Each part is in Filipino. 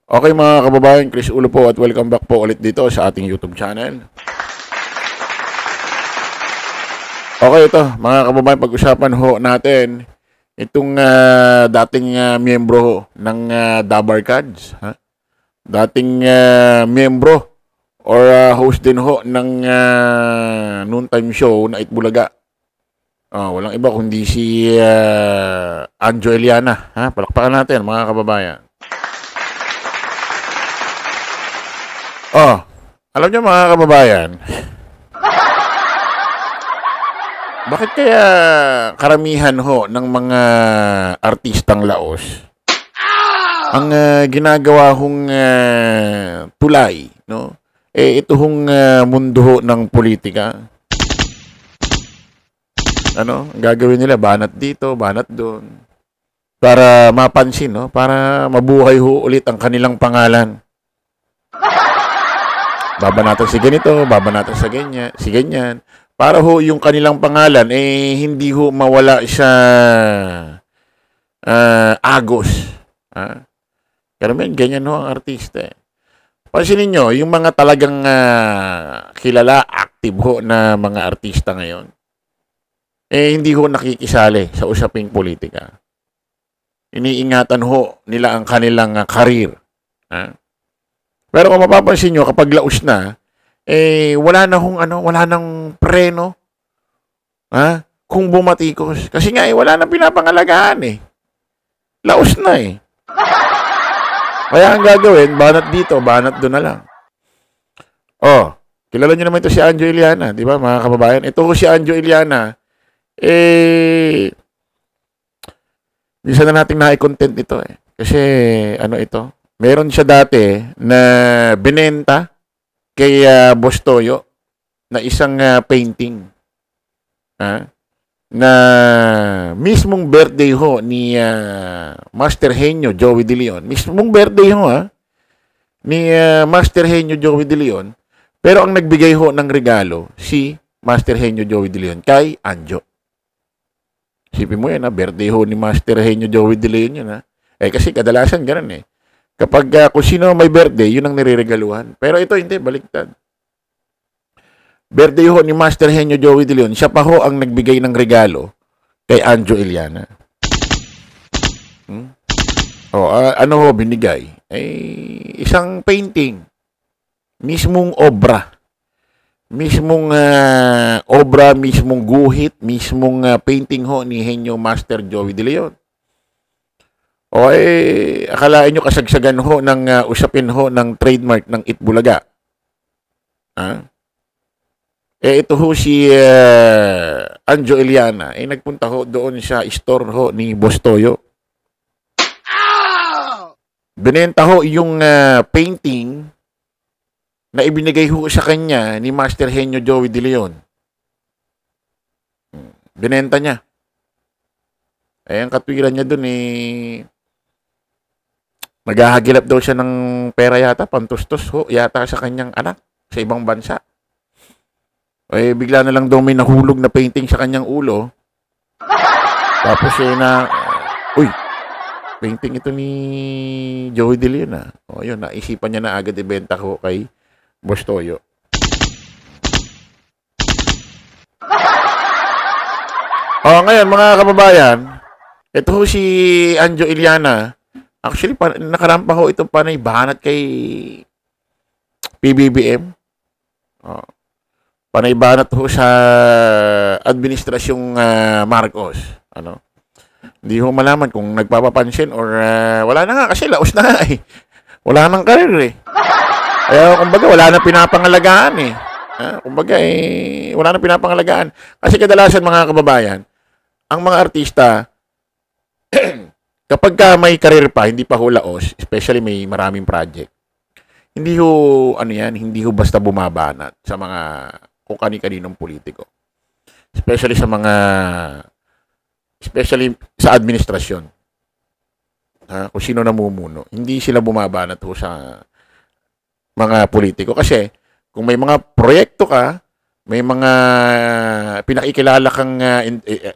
Okay mga kababayan, Chris Ulo po at welcome back po ulit dito sa ating YouTube channel. Okay ito, mga kababayan, pag-usapan ho natin itong dating miyembro ho ng Dabarkads. Dating miyembro or host din ho ng noontime show na Itbulaga. Walang iba kundi si Anjo Eliana. Palakpakan natin mga kababayan. Alam niyo mga kababayan, bakit kaya karamihan ho ng mga artistang Laos ang ginagawa hong tulay, no? Ito hong mundo ho ng politika. Ano, ang gagawin nila banat dito, banat doon para mapansin, no? Para mabuhay ho ulit ang kanilang pangalan. Babanatan si ganito, babanatan sa ganyan, si ganyan. Para ho yung kanilang pangalan, hindi ho mawala sa agos. Karamihan, ganyan ho ang artista. Pansinin nyo, yung mga talagang kilala, active ho na mga artista ngayon, hindi ho nakikisali sa usaping politika. Iniingatan ho nila ang kanilang karir. Pero kung mapapansin nyo, kapag laos na, wala na hong wala nang preno. Kung bumatikos. Kasi nga, wala nang pinapangalagaan Laos na Kaya ang gagawin, banat dito, banat doon na lang. Kilala nyo naman ito si Anjo Eliana, di ba mga kababayan? Ito si Anjo Eliana, minsan na natin na-content ito Kasi, ito? Meron siya dati na binenta kay Boss Toyo na isang painting. Na mismong birthday ho ni Master Henyo Joey De Leon. Mismong birthday ho ni Master Henyo Joey De Leon. Pero ang nagbigay ho ng regalo si Master Henyo Joey De Leon kay Anjo. Isipin mo yan birthday ho ni Master Henyo Joey De Leon yun kasi kadalasan ganun Kapag kung sino may birthday, yun ang nireregaluhan. Pero ito hindi, baliktad. Birthday ho ni Master Henyo Joey De Leon, siya pa ho ang nagbigay ng regalo kay Anjo Eliana. Ano ho binigay? Isang painting. Mismong obra. Mismong obra, mismong guhit, mismong painting ho ni Henyo Master Joey De Leon. Akalain nyo kasagsagan ho ng usapin ho ng trademark ng Itbulaga. Ito ho si Anjo Eliana. Nagpunta ho doon sa store ho ni Boss Toyo. Binenta ho yung painting na ibinigay ho sa kanya ni Master Henyo Joey De Leon. Binenta niya. Ang katwiran niya doon maghahagilap daw siya ng pera yata, pantustos ho, yata sa kanyang anak, sa ibang bansa. Bigla na lang daw may nahulog na painting sa kanyang ulo. Tapos painting ito ni Joey De Leon yun, naisipan niya na agad ibenta ko kay Boss Toyo. Ngayon mga kababayan, ito ho si Anjo Eliana. Actually, nakarampa ho ito panay banat kay PBBM. Panay banat ho sa administrasyong Marcos. Hindi ho malaman kung nagpapapansin or wala na nga kasi laos na nga Wala nang karir Kaya kumbaga wala na pinapangalagaan Kumbaga wala na pinapangalagaan. Kasi kadalasan mga kababayan, ang mga artista kapag may career pa, hindi pa ho laos, especially may maraming project, hindi ho, hindi ho basta bumabanat sa mga kung kani-kaninong politiko. Especially sa administrasyon. Kung sino namumuno. Hindi sila bumabanat ho sa mga politiko. Kasi, kung may mga proyekto ka, may mga pinakikilala kang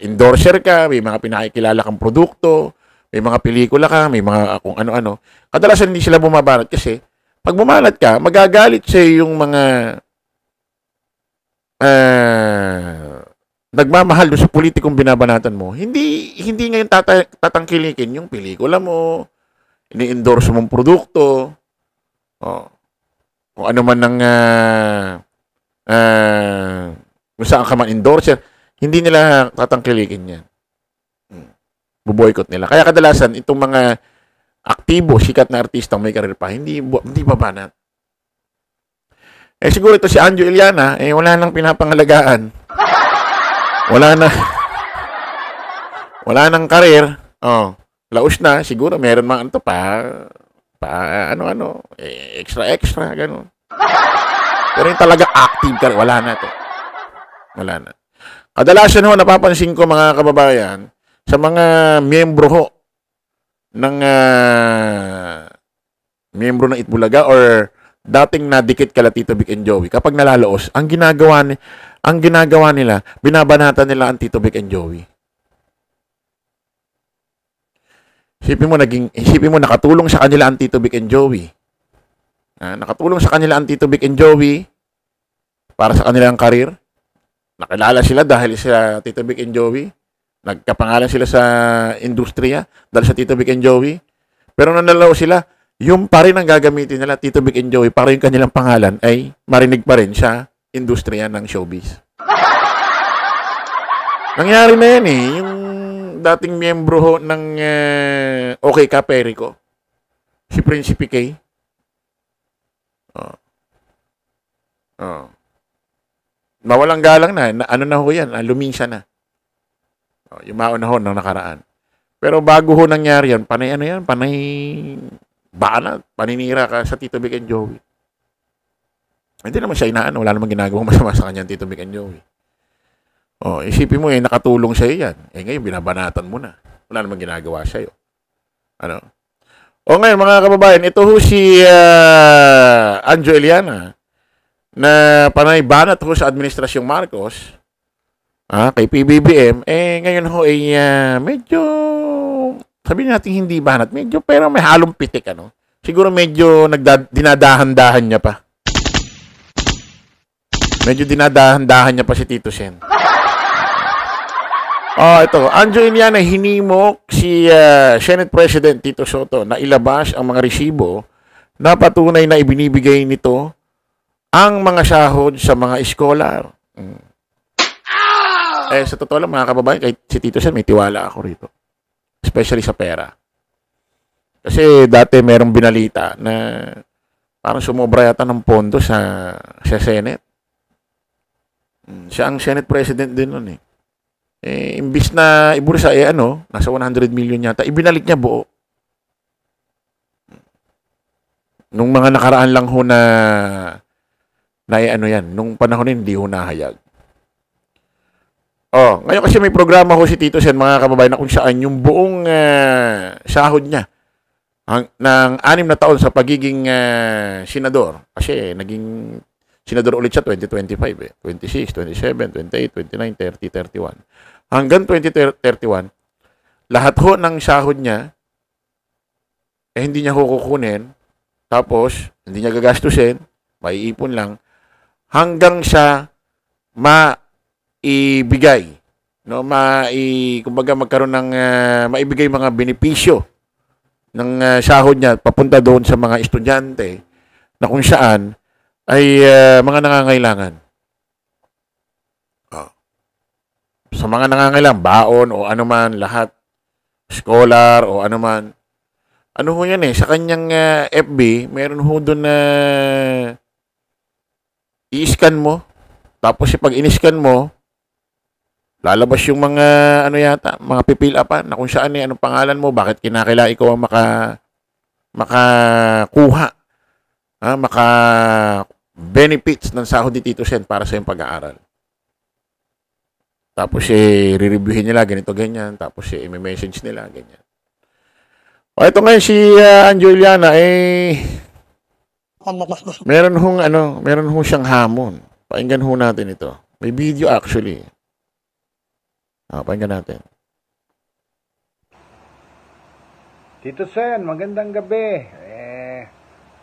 endorser ka, may mga pinakikilala kang produkto, May mga pelikula ka, may mga kung ano-ano. Kadalasan hindi sila bumabanat kasi pag bumalat ka, magagalit sa yung mga nagmamahal doon sa politikong binabanatan mo. Hindi ngayon tatangkilikin yung pelikula mo, ini-endorse mong produkto, oh, kung ano man ng kung saan ka man endorser, hindi nila tatangkilikin yan. Buboycott nila. Kaya kadalasan, itong mga aktibo, sikat na artistang may karir pa, hindi babanat. Siguro ito si Anjo Iliana, wala nang pinapangalagaan. Wala nang karir. Oh, laos na. Siguro meron mga ano ano, extra, gano'n. Pero yung talaga active ka, wala na to. Wala na. Kadalasan ho, napapansin ko mga kababayan, sa mga miyembro ho ng miyembro ng Itbulaga or dating nadikit kala Tito Vic and Joey, kapag nalalaos, ang ginagawa nila, binabanatan nila ang Tito Vic and Joey. Isipin mo nakatulong sa kanila ang Tito Vic and Joey. Nakatulong sa kanila ang Tito Vic and Joey para sa kanilang karir. Nakilala sila dahil sa Tito Vic and Joey. Nagkapangalan sila sa industriya dahil sa Tito Vic and Joey. Pero nung nalalaw sila, yung pa rin ang gagamitin nila, Tito Vic and Joey, para yung kanilang pangalan ay marinig pa rin sa industriya ng showbiz. Nangyari na yan eh. Yung dating miyembro ho ng OK Ka Perico, si Prinsipe K. Mawalang galang na ano na ho yan, lumisa na. Yung mauna ho ng nakaraan. Pero bago ho nangyari yan, panay banat, paninira ka sa Tito Vic and Joey. Hindi naman siya inaan, wala namang ginagawang masama sa kanya Tito Vic and Joey. Isipin mo nakatulong sa'yo yan. Ngayon, binabanatan mo na. Wala namang ginagawa sa'yo. Ano? Ngayon, mga kababayan, ito ho si Anjo Iliana na panay banat ho sa Administrasyong Marcos, kay PBBM, ngayon ho medyo, sabihin natin hindi banat, medyo, pero may halong pitik, ano? Siguro medyo dinadahan-dahan niya pa. Medyo dinadahan-dahan niya pa si Tito Sen. Ito, Anjo Iliana, hinimok si Senate President Tito Soto na ilabas ang mga resibo na patunay na ibinibigay nito ang mga sahod sa mga scholar. Sa totoo lang mga kababayan, kahit si Tito Sen, may tiwala ako rito. Especially sa pera. Kasi dati merong binalita na parang sumobra yata ng pondo sa Senate. Siya ang Senate President din nun eh. Imbis na ibursa, nasa 100 million yata, ibinalik niya buo. Nung mga nakaraan lang ho na yan, nung panahon hindi ho nahayag. Ngayon kasi may programa ho si Tito Sen, mga kababayan, na kung saan yung buong sahod niya ng 6 na taon sa pagiging senador. Kasi naging senador ulit siya 2025 26, 27, 28, 29, 30, 31. Hanggang 2031, lahat ho ng sahod niya hindi niya ho kukunin, tapos hindi niya gagastusin, maiipon lang hanggang sa maibigay, no, kumbaga magkaroon ng maibigay mga benepisyo ng sahod niya papunta doon sa mga estudyante na kung saan ay mga nangangailangan. Sa mga nangangailangan, baon o anuman, lahat, scholar o anuman. Ano ho yan sa kanyang FB, meron ho doon na i-scan mo. Tapos pag in-scan mo, lalabas yung mga mga pipil upan na kung saan anong pangalan mo, bakit kinakailangan ikaw ang makakuha, benefits ng sahod ni Tito Sen para sa iyong pag-aaral. Tapos re-reviewin nila ganito ganyan, tapos i-message nila ganyan. Ito ngayon si Anjo Iliana meron hong siyang hamon. Pakinggan ho natin ito. May video actually. Pakinggan natin. Tito Sen, magandang gabi.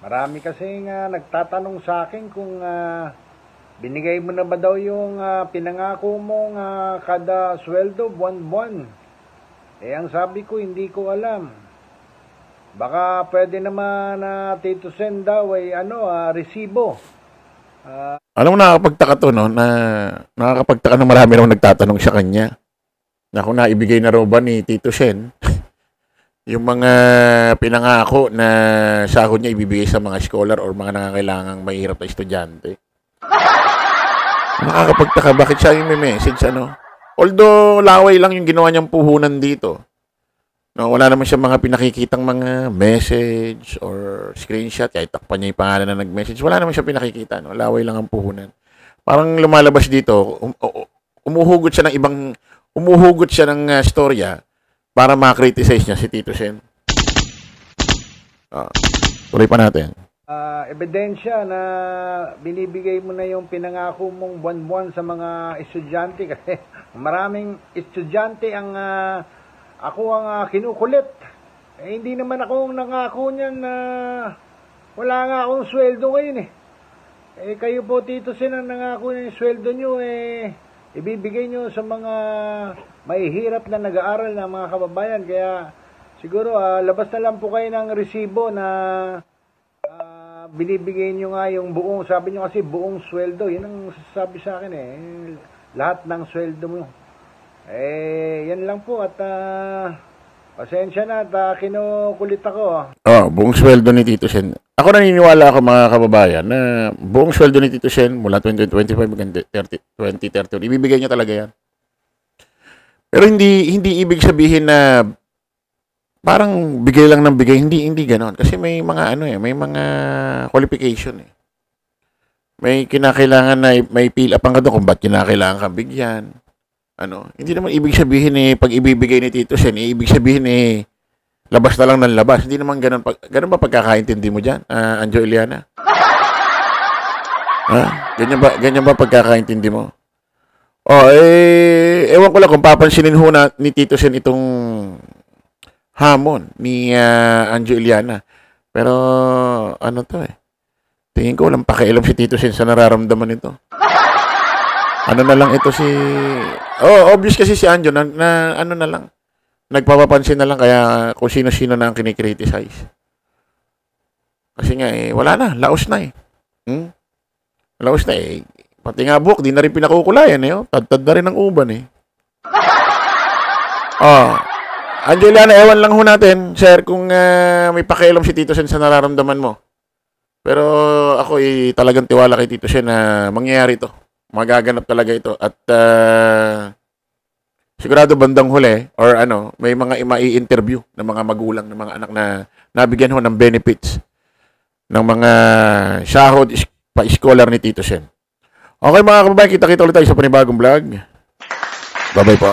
Marami kasing nagtatanong sa akin kung binigay mo na ba daw yung pinangako mong kada sweldo buwan-buwan. Ang sabi ko, hindi ko alam. Baka pwede naman Tito Sen daw ay resibo. Alam mo, nakakapagtaka to, no? Nakakapagtaka na marami nang nagtatanong sa kanya na kung naibigay na raw ba ni Tito Sen yung mga pinangako na sahod niya ibibigay sa mga scholar or mga nangangailangang mahirap na estudyante. Nakakapagtaka, bakit siya yung may message, ano? Although, laway lang yung ginawa niyang puhunan dito. No, wala naman siya mga pinakikitang mga message or screenshot. Kahit takpan niya yung pangalan na nag-message. Wala naman siya pinakikita. No? Laway lang ang puhunan. Parang lumalabas dito, umuhugot siya ng storya para ma-criticize niya si Tito Sen. Tuloy pa natin. Ebidensya na binibigay mo na yung pinangako mong buwan-buwan sa mga estudyante kasi maraming estudyante ang ako ang kinukulit. Hindi naman ako nangako niyan na wala nga akong sweldo ngayon kayo po Tito Sen ang nangako ng sweldo nyo ibibigay nyo sa mga mahihirap na nag-aaral na mga kababayan. Kaya siguro labas na lang po kayo ng resibo na binibigay nyo nga yung buong, sabi nyo kasi buong sweldo. Yun ang sasabi sa akin lahat ng sweldo mo. Yan lang po at pasensya na at kinukulit ako. Buong sweldo ni Tito Sen. Ako naniniwala ako mga kababayan na buong sweldo ni Tito Sen mula 2025 hanggang 2030, ibibigay niya talaga yan. Pero hindi ibig sabihin na parang bigay lang ng bigay, hindi ganoon. Kasi may mga may mga qualification May kinakailangan na may pila pang kung ba't kinakailangan kang bigyan. Hindi naman ibig sabihin pag ibibigay ni Tito Sen, ibig sabihin labas na lang ng labas. Hindi naman ganun. Ganun ba pagkakaintindi mo dyan, Anjo Eliana? Ganyan ba pagkakaintindi mo? Ewan ko lang kung papansinin ho na ni Tito Sen itong hamon ni Anjo Eliana. Pero, tingin ko walang pakialam si Tito Sen sa nararamdaman nito. Na lang ito si... obvious kasi si Anjo na na lang. Nagpapapansin na lang kaya kung sino-sino na ang kinikriticize. Kasi nga wala na. Laos na Laos na Pati nga buhok, di na rin pinakukulayan Tad-tad na rin ang uban Angeliana, ewan lang ho natin, sir, kung may pakialam si Tito Sen sa nararamdaman mo. Pero ako talagang tiwala kay Tito Sen na mangyayari ito. Magaganap talaga ito. At sigurado bandang huli or may mga mai-interview ng mga magulang ng mga anak na nabigyan ho ng benefits ng mga sahod pa-scholar ni Tito Sen. Okay mga kababayan, kita-kita ulit tayo sa panibagong vlog. Bye-bye po.